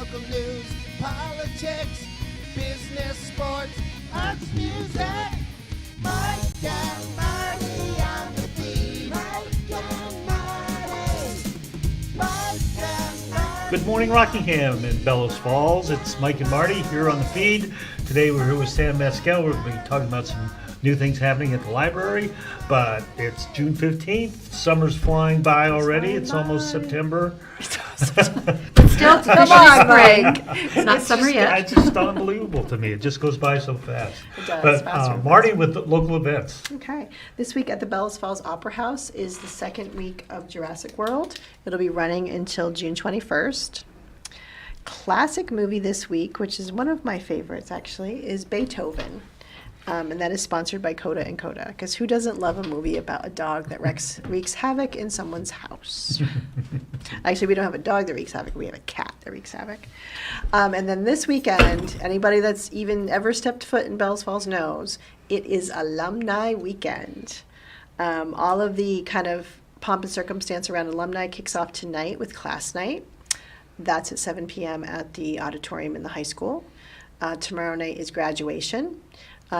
local news, politics, business, sports, arts, music. Mike and Marty on the feed. Mike and Marty. Mike and Marty. Good morning, Rockingham and Bellows Falls. It's Mike and Marty here on the feed. Today we're here with Sam Maskell. We're going to be talking about some new things happening at the library, but it's June 15th. Summer's flying by already. It's almost September. Still, come on, Greg. It's not summer yet. It's just unbelievable to me. It just goes by so fast. It does. But faster. Marty with the local events. Okay. This week at the Bellows Falls Opera House is the second week of Jurassic World. It'll be running until June 21st. Classic movie this week, which is one of my favorites actually, is Beethoven. And that is sponsored by Coda and Coda, because who doesn't love a movie about a dog that wreaks havoc in someone's house? Actually, we don't have a dog that wreaks havoc. We have a cat that wreaks havoc. And then this weekend, anybody that's even ever stepped foot in Bellows Falls knows, it is Alumni Weekend. All of the kind of pomp and circumstance around alumni kicks off tonight with class night. That's at 7 p.m. at the auditorium in the high school. Tomorrow night is graduation.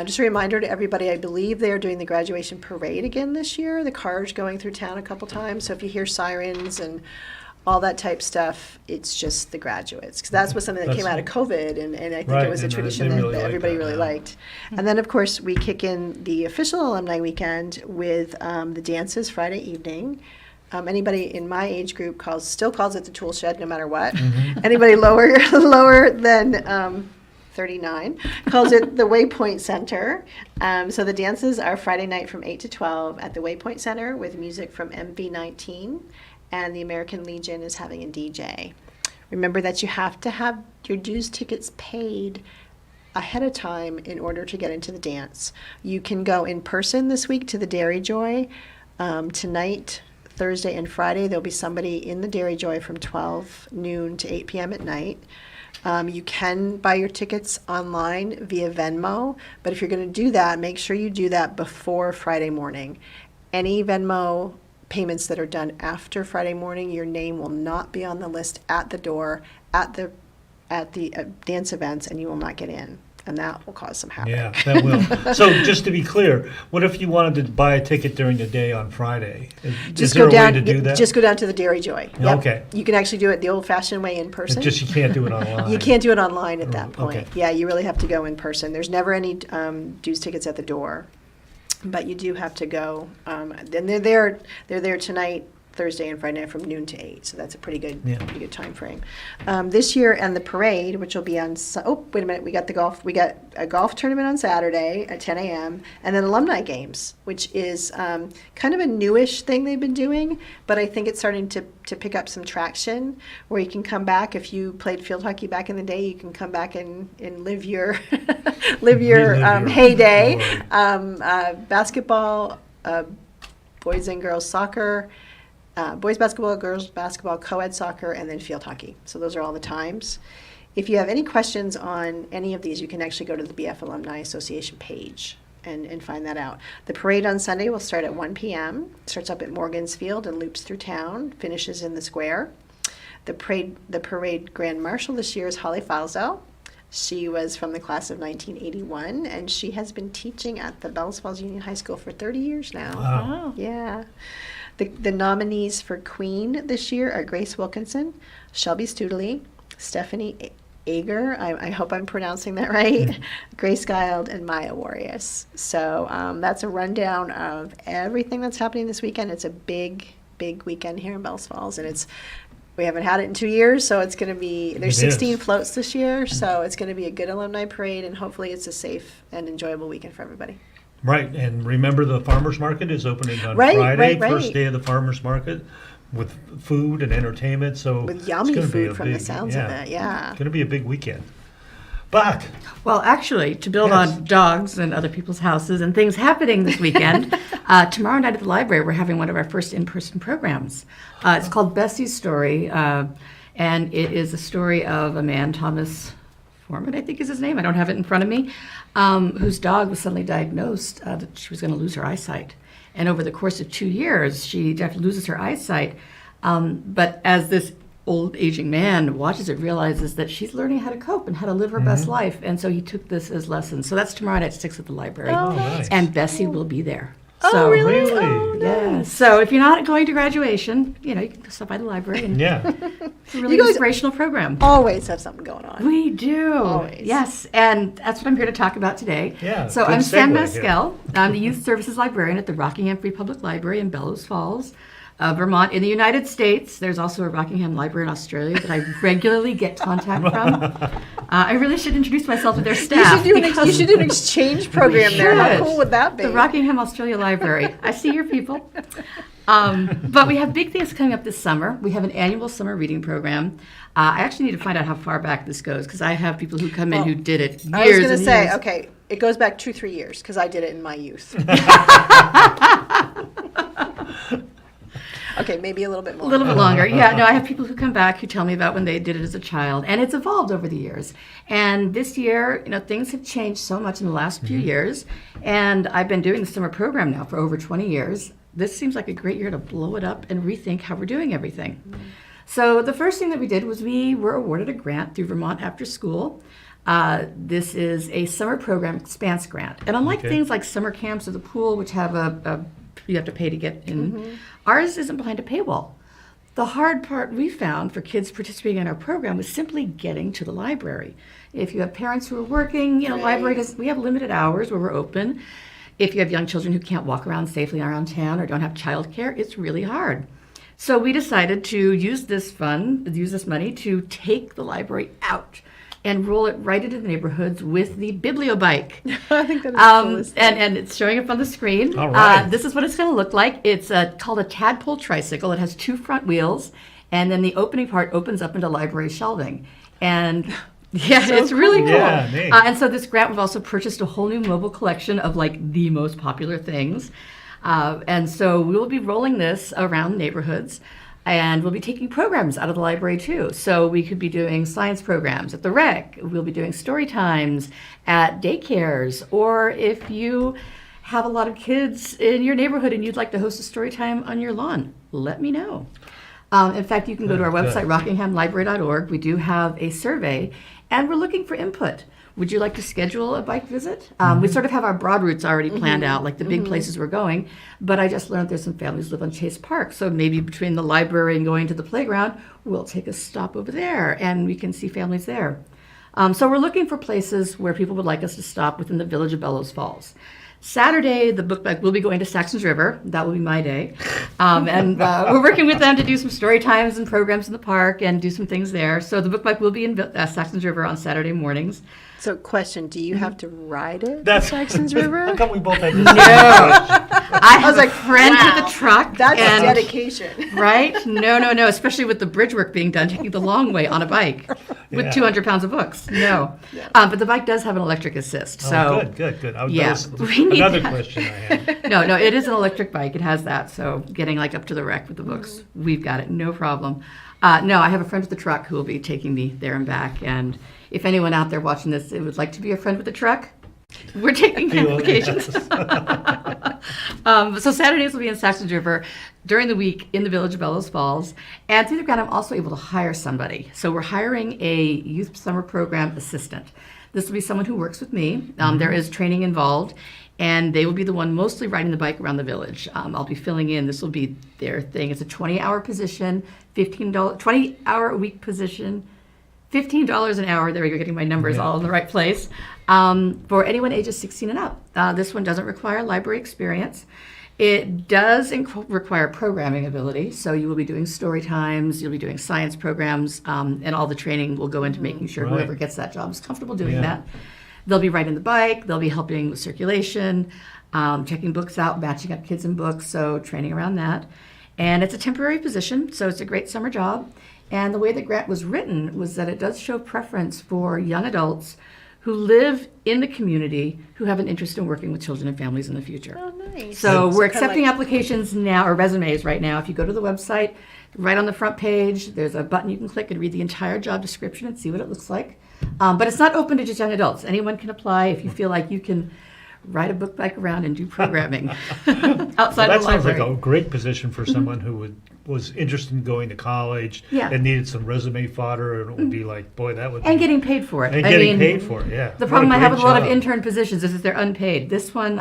Just a reminder to everybody, I believe they are doing the graduation parade again this year. The car's going through town a couple times, so if you hear sirens and all that type stuff, it's just the graduates. Because that's what something that came out of COVID, and I think it was a tradition that everybody really liked. And then, of course, we kick in the official alumni weekend with the dances Friday evening. Anybody in my age group still calls it the tool shed, no matter what. Anybody lower than 39 calls it the Waypoint Center. So the dances are Friday night from 8 to 12 at the Waypoint Center with music from MV19, and the American Legion is having a DJ. Remember that you have to have your dues tickets paid ahead of time in order to get into the dance. You can go in person this week to the Dairy Joy. Tonight, Thursday and Friday, there'll be somebody in the Dairy Joy from 12 noon to 8 p.m. at night. You can buy your tickets online via Venmo, but if you're going to do that, make sure you do that before Friday morning. Any Venmo payments that are done after Friday morning, your name will not be on the list at the door at the dance events, and you will not get in. And that will cause some havoc. Yeah, that will. So just to be clear, what if you wanted to buy a ticket during the day on Friday? Is there a way to do that? Just go down to the Dairy Joy. Yep. Okay. You can actually do it the old-fashioned way in person. Just you can't do it online. You can't do it online at that point. Okay. Yeah, you really have to go in person. There's never any dues tickets at the door, but you do have to go. And they're there tonight, Thursday and Friday night from noon to 8, so that's a pretty good time frame. This year, and the parade, which will be on. Wait a minute, we got a golf tournament on Saturday at 10 a.m. and then alumni games, which is kind of a newish thing they've been doing, but I think it's starting to pick up some traction. Where you can come back if you played field hockey back in the day, you can come back and live your heyday. Basketball, boys and girls soccer. Boys basketball, girls basketball, co-ed soccer, and then field hockey. So those are all the times. If you have any questions on any of these, you can actually go to the BF Alumni Association page and find that out. The parade on Sunday will start at 1 p.m. Starts up at Morgan's Field and loops through town, finishes in the square. The parade grand marshal this year is Holly Falzo. She was from the class of 1981, and she has been teaching at the Bellows Falls Union High School for 30 years now. Wow. Yeah. The nominees for Queen this year are Grace Wilkinson, Shelby Studley, Stephanie Ager, I hope I'm pronouncing that right, Grace Guild, and Maya Warius. So that's a rundown of everything that's happening this weekend. It's a big weekend here in Bellows Falls, and we haven't had it in 2 years, so it's going to be, there's 16 floats this year, so it's going to be a good alumni parade, and hopefully it's a safe and enjoyable weekend for everybody. Right, and remember the farmers market is opening on Friday, first day of the farmers market, with food and entertainment. So with yummy food from the sounds of it, yeah. It's going to be a big weekend. But well, actually, to build on dogs and other people's houses and things happening this weekend, tomorrow night at the library we're having one of our first in-person programs. It's called Bessie's Story, and it is a story of a man, Thomas Foreman, I think is his name. I don't have it in front of me. Whose dog was suddenly diagnosed that she was going to lose her eyesight. And over the course of 2 years, she definitely loses her eyesight. But as this old aging man watches it, realizes that she's learning how to cope and how to live her best life. And so he took this as lessons. So that's tomorrow night at 6 at the library. Oh, nice. And Bessie will be there. Oh, So, really? Really? Oh, yeah. nice. So if you're not going to graduation, you can stop by the library. And Yeah. It's a really You guys- inspirational program. Always have something going on. We do. Always. Yes. And that's what I'm here to talk about today. Yeah, So good I'm Sam segue here. Maskell. I'm the Youth Services Librarian at the Rockingham Free Public Library in Bellows Falls, Vermont. In the United States, there's also a Rockingham Library in Australia that I regularly get contact from. I really should introduce myself to their You staff. should, do because you should do an exchange program there. How should. cool would that be? The Rockingham Australia Library. I see your people. But we have big things coming up this summer. We have an annual summer reading program. I actually need to find out how far back this goes because I have people who come in who did it years I was going to and say, years. okay, it goes back 2-3 years because I did it in my youth. Okay, maybe a little bit more. A little bit longer. Yeah, no, I have people who come back who tell me about when they did it as a child, and it's evolved over the years. And this year, things have changed so much in the last few years, and I've been doing the summer program now for over 20 years. This seems like a great year to blow it up and rethink how we're doing everything. So the first thing that we did was we were awarded a grant through Vermont After School. This is a summer program expanse grant. And unlike Okay. things like summer camps or the pool, which have you have to pay to get in, ours isn't behind a paywall. The hard part we found for kids participating in our program was simply getting to the library. If you have parents who are working, library we have limited hours where we're open. If you have young children who can't walk around safely around town or don't have childcare, it's really hard. So we decided to use this money to take the library out and roll it right into the neighborhoods with the Bibliobike. I think that is the coolest thing. And it's showing up on the screen. All right. This is what it's going to look like. It's called a tadpole tricycle. It has 2 front wheels, and then the opening part opens up into library shelving. And yeah, it's really cool. Yeah, neat. And so this grant, we've also purchased a whole new mobile collection of the most popular things. And so we will be rolling this around neighborhoods. And we'll be taking programs out of the library too. So we could be doing science programs at the rec. We'll be doing story times at daycares. Or if you have a lot of kids in your neighborhood and you'd like to host a story time on your lawn, let me know. In fact, you can go to our Good. website, rockinghamlibrary.org. We do have a survey, and we're looking for input. Would you like to schedule a bike visit? We sort of have our broad routes already planned out, like the big places we're going. But I just learned there's some families who live on Chase Park. So maybe between the library and going to the playground, we'll take a stop over there and we can see families there. So we're looking for places where people would like us to stop within the village of Bellows Falls. Saturday, the book bike will be going to Saxon's River. That will be my day. And we're working with them to do some story times and programs in the park and do some things there. So the book bike will be in Saxon's River on Saturday mornings. So, question: do you have to ride it? That's Saxon's River? How come we both had this? I was like, friend wow. with a truck. That's and, dedication. Right? No, especially with the bridge work being done, taking the long way on a bike with Yeah. 200 pounds of books. No. But the bike does have an electric assist. So Oh, good. That yeah, was we need another that. question I had. No, it is an electric bike. It has that. So getting up to the wreck with the books, we've got it. No problem. No, I have a friend with a truck who will be taking me there and back. And if anyone out there watching this would like to be a friend with a truck, we're taking applications. So Saturdays will be in Saxon's River during the week in the village of Bellows Falls. And through the grant, I'm also able to hire somebody. So we're hiring a youth summer program assistant. This will be someone who works with me. There is training involved. And they will be the one mostly riding the bike around the village. I'll be filling in. This will be their thing. It's a 20-hour position, $15, 20-hour-a-week position, $15 an hour. There we go, getting my numbers all in the right place. For anyone ages 16 and up. This one doesn't require library experience. It does require programming ability. So you will be doing story times, you'll be doing science programs, and all the training will go into making sure Right. whoever gets that job is comfortable doing Yeah. that. They'll be riding the bike, they'll be helping with circulation, checking books out, matching up kids and books, so training around that. And it's a temporary position, so it's a great summer job. And the way the grant was written was that it does show preference for young adults who live in the community who have an interest in working with children and families in the future. Oh, nice. So we're kinda accepting like- applications now, or resumes right now. If you go to the website, right on the front page, there's a button you can click and read the entire job description and see what it looks like. But it's not open to just young adults. Anyone can apply if you feel like you can ride a book bike around and do programming outside That the sounds library. like a great position for someone who would was interested in going to college Yeah. and needed some resume fodder, and it would be like, boy, that would And be, getting paid for it. and I getting mean, paid for it. Yeah. The What problem I have great with a lot of job. intern positions is that they're unpaid. This one,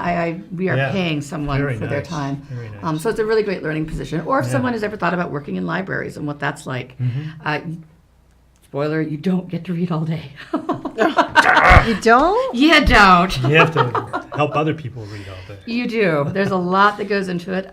we are Yeah. paying someone Very for their nice. time. Very nice. So it's a really great learning position. Or if Yeah. someone has ever thought about working in libraries and what that's like. Mm-hmm. Spoiler, you don't get to read all day. You don't? You don't. You have to help other people read all day. You do. There's a lot that goes into it.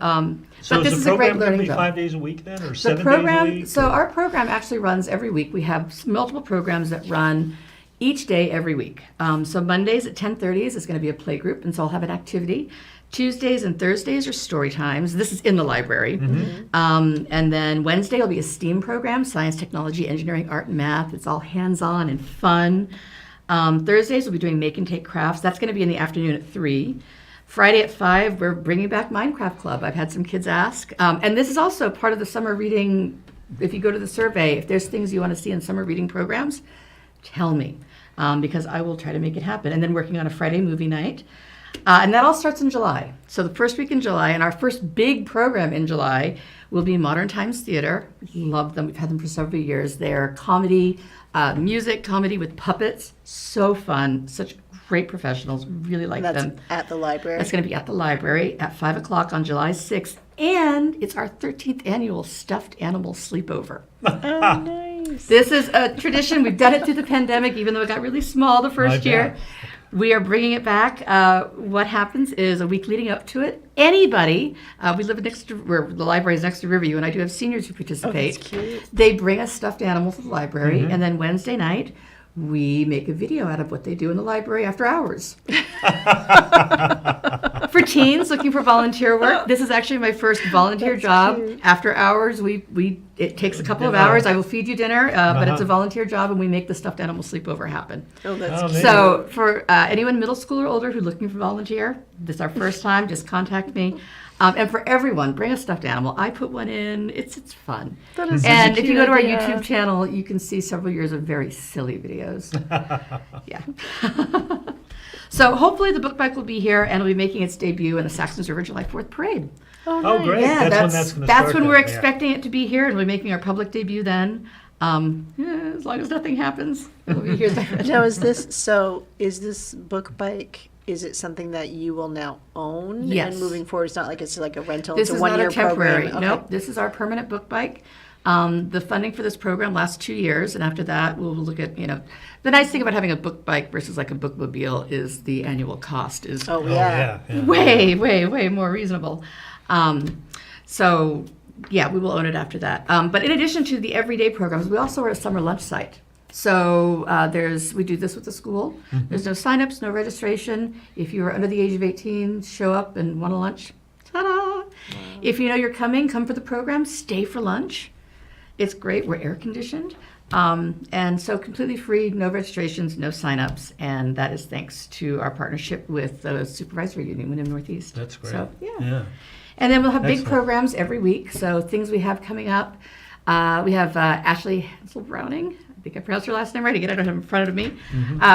So but this is is the a great program going to learning be zone. 5 days a week then, or The 7 days a program, week? so or- our program actually runs every week. We have multiple programs that run each day every week. So Mondays at 10:30 is going to be a play group, and so I'll have an activity. Tuesdays and Thursdays are story times. This is in the library. And then Wednesday will be a STEAM program, science, technology, engineering, art, and math. It's all hands-on and fun. Thursdays we'll be doing make and take crafts. That's going to be in the afternoon at 3. Friday at 5, we're bringing back Minecraft Club. I've had some kids ask. And this is also part of the summer reading. If you go to the survey, if there's things you want to see in summer reading programs, tell me, because I will try to make it happen. And then working on a Friday movie night. And that all starts in July. So the first week in July, and our first big program in July will be Modern Times Theater. Love them. We've had them for several years. They're comedy, music, comedy with puppets. So fun. Such great professionals. Really like That's them. at the library. That's going to be at the library at 5 o'clock on July 6th. And it's our 13th annual stuffed animal sleepover. Oh, nice. This is a tradition. We've done it through the pandemic, even though it got really small the first I year. bet. We are bringing it back. What happens is a week leading up to it, anybody, we live next to, the library is next to Riverview, and I do have seniors who participate. that's cute. They bring us stuffed animals to the library, and then Wednesday night, we make a video out of what they do in the library after hours. For teens looking for volunteer work, this is actually my first volunteer That's job. cute. After hours, it takes a couple of hours. I will feed you dinner, but it's a volunteer job, and we make the stuffed animal sleepover happen. Oh, that's Oh, cute. neat. So for anyone middle school or older who's looking for volunteer, this is our first time, just contact me. And for everyone, bring a stuffed animal. I put one in. It's fun. That is And such a if you cute go to our idea. YouTube channel, you can see several years of very silly videos. Yeah. So hopefully the book bike will be here and it'll be making its debut in the Saxons River July 4th parade. Oh, Oh, nice. great. Yeah, That's when that's going to that's start when then, we're yeah. expecting it to be here, and we're making our public debut then. As long as nothing happens, it'll be here then. Now, is this book bike, is it something that you will now own? Yes. And moving forward, it's not like it's like a rental, This it's a is not a one-year temporary. program? Okay. Nope, this is our permanent book bike. The funding for this program lasts 2 years, and after that, we'll look at, the nice thing about having a book bike versus like a bookmobile is the annual cost is Oh, Oh, yeah. yeah. way, way, way more reasonable. So, yeah, we will own it after that. But in addition to the everyday programs, we also are a summer lunch site. So we do this with the school. There's no signups, no registration. If you are under the age of 18, show up and want a lunch. Ta-da! If you know you're coming, come for the program, stay for lunch. It's great. We're air conditioned. And so completely free, no registrations, no signups. And that is thanks to our partnership with the Supervisory Union, Wyndham Northeast. That's great. So, Yeah. and then we'll have big Excellent. programs every week. So things we have coming up. We have Ashley Hansel Browning. I think I pronounced her last name right. I get it in front of me.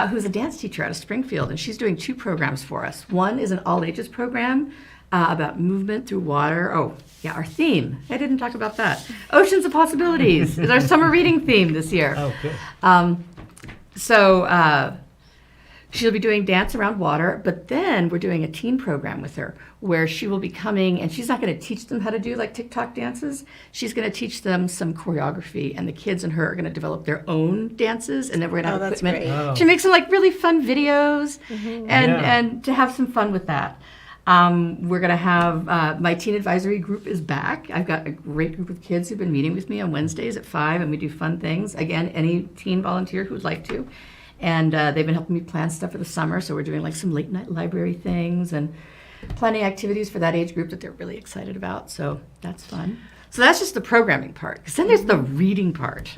Who's a dance teacher out of Springfield, and she's doing 2 programs for us. One is an all ages program about movement through water. Oh, yeah, our theme. I didn't talk about that. Oceans of Possibilities is our summer reading theme this year. Oh, good. So she'll be doing dance around water, but then we're doing a teen program with her where she will be coming, and she's not going to teach them how to do like TikTok dances. She's going to teach them some choreography, and the kids and her are going to develop their own dances, and then we're going to have Oh, that's equipment great. Oh. to make some like really fun videos Mm-hmm. and to have some fun with that. We're going to have my teen advisory group is back. I've got a great group of kids who've been meeting with me on Wednesdays at 5, and we do fun things. Again, any teen volunteer who'd like to. And they've been helping me plan stuff for the summer. So we're doing like some late night library things and planning activities for that age group that they're really excited about. So that's fun. So that's just the programming part. Because then there's the reading part.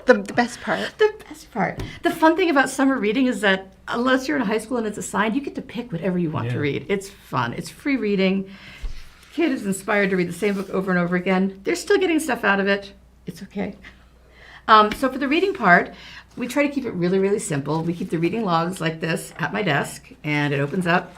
The best part. The best part. The fun thing about summer reading is that unless you're in high school and it's assigned, you get to pick whatever you want to Yeah. read. It's fun. It's free reading. Kid is inspired to read the same book over and over again. They're still getting stuff out of it. It's okay. So for the reading part, we try to keep it really, really simple. We keep the reading logs like this at my desk, and it opens up.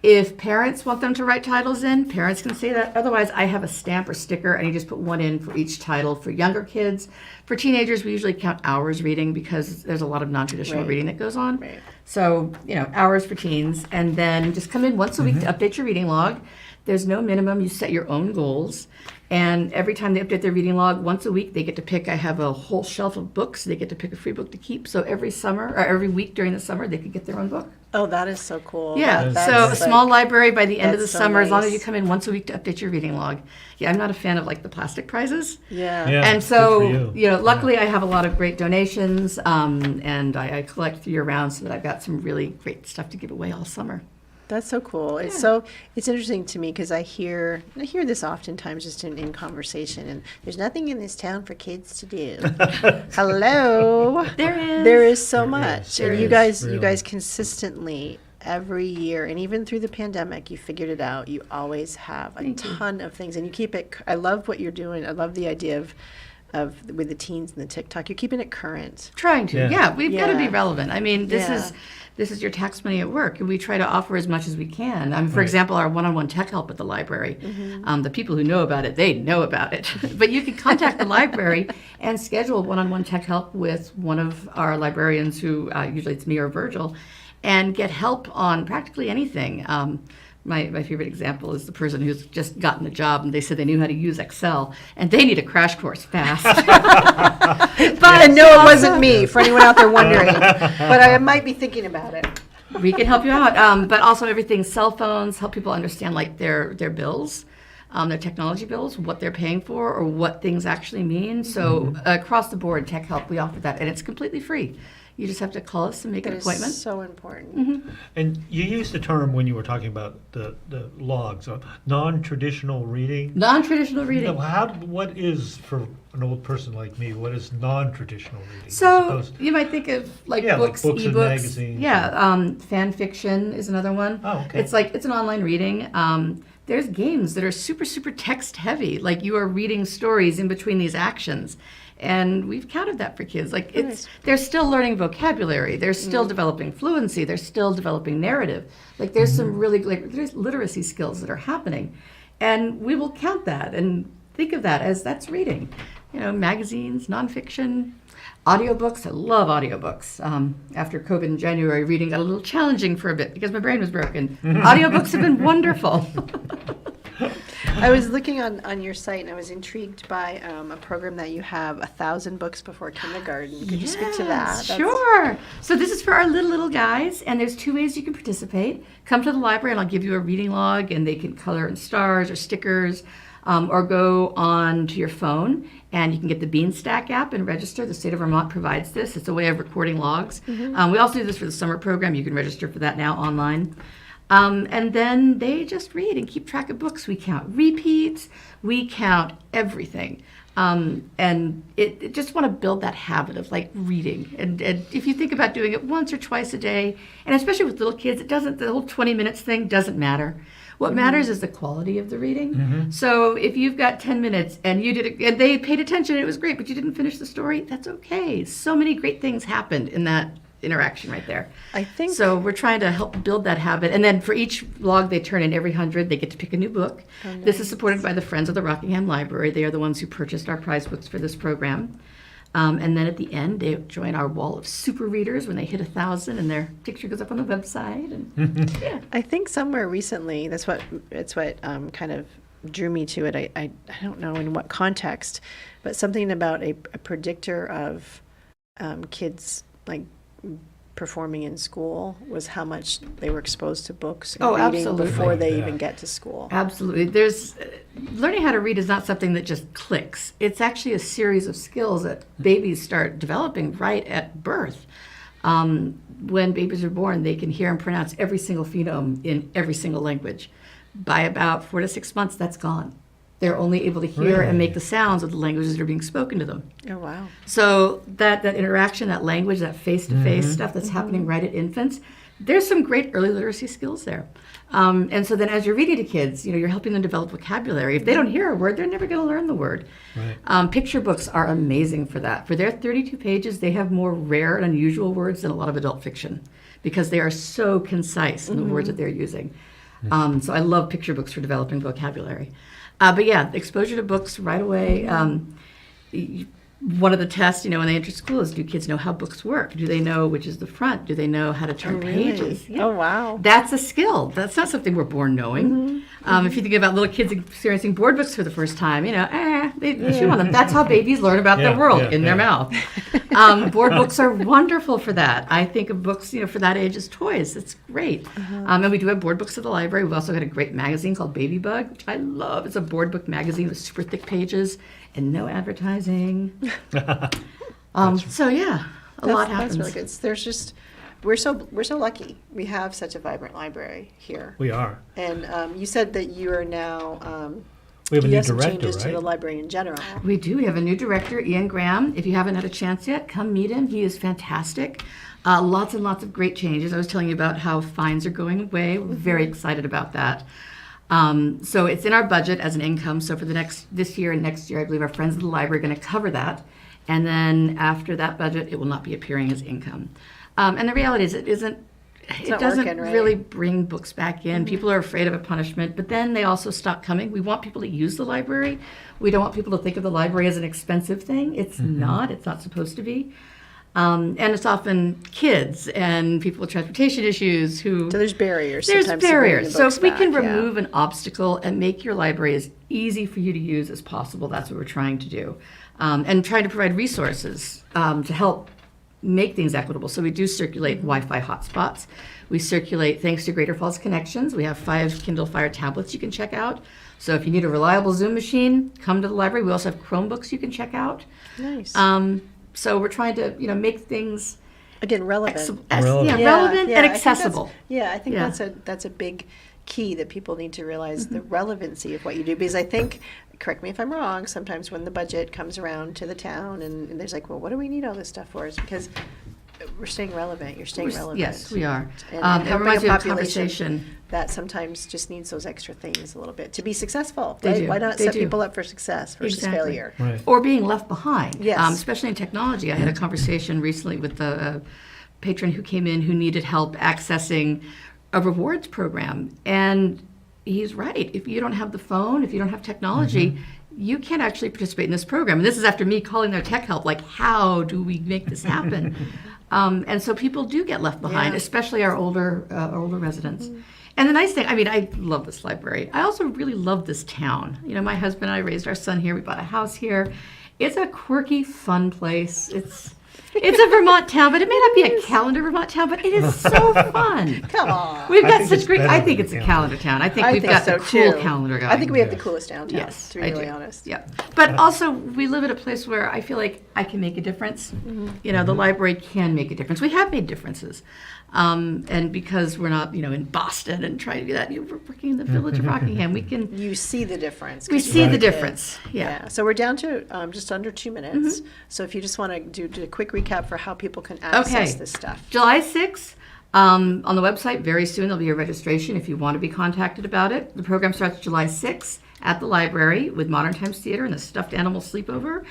If parents want them to write titles in, parents can say that. Otherwise, I have a stamp or sticker, and you just put one in for each title. For younger kids, for teenagers, we usually count hours reading because there's a lot of non-traditional Right. reading that goes on. Right. So, hours for teens, and then just come in once a week to update your reading log. There's no minimum. You set your own goals. And every time they update their reading log, once a week, they get to pick. I have a whole shelf of books. They get to pick a free book to keep. So every summer, or every week during the summer, they could get their own book. Oh, that is so cool. Yeah, That's so a like- small library by the end of the that's so summer, as long as nice. you come in once a week to update your reading log. Yeah, I'm not a fan of like the plastic prizes. Yeah. Yeah. And good so, for you. luckily I have a lot of great donations, and I collect year round so that I've got some really great stuff to give away all summer. That's so cool. It's interesting to me because I hear this oftentimes just in conversation, and there's nothing in this town for kids to do. Hello. There is. There is so There much. is. There And you is, guys really. consistently every year, and even through the pandemic, you figured it out. You always have a ton of things, and you keep it. I love what you're doing. I love the idea of with the teens and the TikTok. You're keeping it current. Trying to, Yeah. we've got to be Yeah. relevant. I mean, this Yeah. is your tax money at work, and we try to offer as much as we can. For Right. example, our one-on-one tech help at the library. Mm-hmm. The people who know about it, they know about it. But you can contact the library and schedule one-on-one tech help with one of our librarians, who usually it's me or Virgil, and get help on practically anything. My favorite example is the person who's just gotten a job, and they said they knew how to use Excel, and they need a crash course fast. And no, it wasn't me, for anyone out there wondering. But I might be thinking about it. We can help you out. But also everything, cell phones, help people understand like their bills, their technology bills, what they're paying for, or what things actually mean. So across the board, tech help, we offer that, and it's completely free. You just have to call us and make That an is appointment. so important. And you used the term when you were talking about the logs, non-traditional reading. Non-traditional reading. Now, what is, for an old person like me, what is non-traditional reading? So you might think of like Yeah, like books, books and ebooks. magazines. Fan fiction is another one. Oh, okay. It's an online reading. There's games that are super, super text heavy. Like you are reading stories in between these actions. And we've counted that for kids. Like they're still learning vocabulary. They're still developing fluency. They're still developing narrative. Like there's some really there's literacy skills that are happening, and we will count that and think of that as that's reading. Magazines, nonfiction, audiobooks. I love audiobooks. After COVID in January, reading got a little challenging for a bit because my brain was broken. Audiobooks have been wonderful. I was looking on your site, and I was intrigued by a program that you have, 1,000 books before kindergarten. Could you speak to that? Yes, sure. So this is for our little guys, and there's 2 ways you can participate. Come to the library, and I'll give you a reading log, and they can color in stars or stickers, or go on to your phone, and you can get the Beanstack app and register. The state of Vermont provides this. It's a way of recording logs. We also do this for the summer program. You can register for that now online. And then they just read and keep track of books. We count repeats. We count everything. And it just want to build that habit of like reading. And if you think about doing it once or twice a day, and especially with little kids, the whole 20 minutes thing doesn't matter. What matters is the quality of the reading. So if you've got 10 minutes and you did it, and they paid attention and it was great, but you didn't finish the story, that's okay. So many great things happened in that interaction right there. I think So we're trying to help build that habit. And then for each log they turn in every 100, they get to pick a new book. This is supported by the Friends of the Rockingham Library. They are the ones who purchased our prize books for this program. And then at the end, they join our wall of super readers when they hit 1,000, and their picture goes up on the website. And yeah. I think somewhere recently, it's what kind of drew me to it. I don't know in what context, but something about a predictor of kids like performing in school was how much they were exposed to books and reading absolutely. before they Yeah. even get to school. Absolutely. Learning how to read is not something that just clicks. It's actually a series of skills that babies start developing right at birth. When babies are born, they can hear and pronounce every single phoneme in every single language. By about 4 to 6 months, that's gone. They're only able to hear and make the sounds of the languages that are being spoken to them. Oh, wow. So that interaction, that language, that face-to-face stuff that's happening right at infants, there's some great early literacy skills there. And so then as you're reading to kids, you're helping them develop vocabulary. If they don't hear a word, they're never going to learn the word. Right. Picture books are amazing for that. For their 32 pages, they have more rare and unusual words than a lot of adult fiction because they are so concise in the words that they're using. So I love picture books for developing vocabulary. But yeah, exposure to books right away. One of the tests, when they enter school is, do kids know how books work? Do they know which is the front? Do they know how to turn pages? Yeah. Oh, wow. That's a skill. That's not something we're born knowing. If you think about little kids experiencing board books for the first time, they chew on them. That's how babies learn about the world, in their mouth. Board books are wonderful for that. I think of books, for that age as toys. It's great. And we do have board books at the library. We've also got a great magazine called Baby Bug, which I love. It's a board book magazine with super thick pages and no advertising. So yeah, a lot happens. That's really good. There's just we're so lucky. We have such a vibrant library here. We are. And you said that you are now. We have a you new have some director, changes to right? the library in general. We do. We have a new director, Ian Graham. If you haven't had a chance yet, come meet him. He is fantastic. Lots and lots of great changes. I was telling you about how fines are going away. We're very excited about that. So it's in our budget as an income. So for this year and next year, I believe our friends at the library are going to cover that. And then after that budget, it will not be appearing as income. And the reality is, it doesn't really bring books back in. People are afraid of a punishment, but then they also stop coming. We want people to use the library. We don't want people to think of the library as an expensive thing. It's not. It's not supposed to be. And it's often kids and people with transportation issues who... So there's barriers. There's sometimes to bringing barriers. the So books if we can back, remove an obstacle and make your library as easy for you to use as possible, that's what we're trying to do. And trying to provide resources to help make things equitable. So we do circulate Wi-Fi hotspots. We circulate, thanks to Greater Falls Connections, we have 5 Kindle Fire tablets you can check out. So if you need a reliable Zoom machine, come to the library. We also have Chromebooks you can check out. Nice. So we're trying to, make things Again, relevant. relevant and accessible. I think that's a big key that people need to realize, the relevancy of what you do. Because I think, correct me if I'm wrong, sometimes when the budget comes around to the town and there's like, well, what do we need all this stuff for? It's because we're staying relevant. You're staying relevant. Yes, we are. And It helping reminds a me of a population conversation. that sometimes just needs those extra things a little bit to be successful. They Right? do. Why not They set do. people up for success versus Exactly. failure? Right. Or being left behind. Yes. Especially in technology. I had a conversation recently with a patron who came in who needed help accessing a rewards program. And he's right. If you don't have the phone, if you don't have technology, you can't actually participate in this program. And this is after me calling their tech help, like, how do we make this happen? And so people do get left behind, especially our older residents. And the nice thing, I love this library. I also really love this town. My husband and I raised our son here. We bought a house here. It's a quirky, fun place. It's a Vermont town, but it may not be a calendar Vermont town, but it is so fun. Come on. We've got think such it's great. better I think than it's a a calendar town. I think I we've think got so the cool too. calendar going. I think we have the Yes. coolest downtown, Yes, to be I really do. honest. Yeah, but also we live at a place where I feel like I can make a difference. The library can make a difference. We have made differences, and because we're not, in Boston and trying to do that, we're working in the village of Rockingham. We can. You see the difference. We 'cause you see have the kids. difference. Yeah. So we're down to just under 2 minutes. So if you just want to do a quick recap for how people can access this stuff. July 6th, on the website, very soon there'll be a registration if you want to be contacted about it. The program starts July 6th at the library with Modern Times Theater and the Stuffed Animal Sleepover.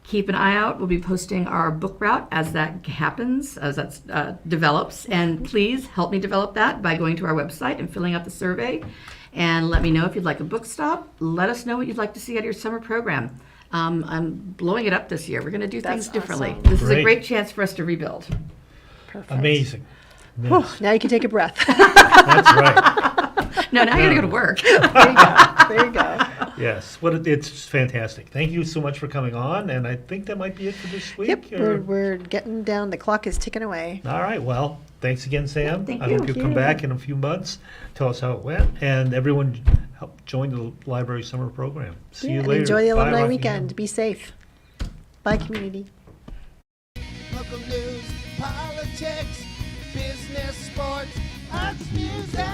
Keep an eye out. We'll be posting our book route as that happens, as that develops. And please help me develop that by going to our website and filling out the survey. And let me know if you'd like a book stop. Let us know what you'd like to see out of your summer program. I'm blowing it up this year. We're going to do things That's differently. awesome. This is a Great. great chance for us to rebuild. Perfect. Amazing. Whew, now you can take a breath. That's right. No, now you're going to go to work. There you go. There you go. Yes. It's fantastic. Thank you so much for coming on. And I think that might be it for this week. Yep, we're getting down. The clock is ticking away. All right. Well, thanks again, Sam. Thank I you. hope you'll come back in a few months. Tell us how it went. And everyone help join the library summer program. See you And later. enjoy the Bye, alumni Rockingham. weekend. Be safe. Bye, community. Local news, politics, business, sports, arts, music.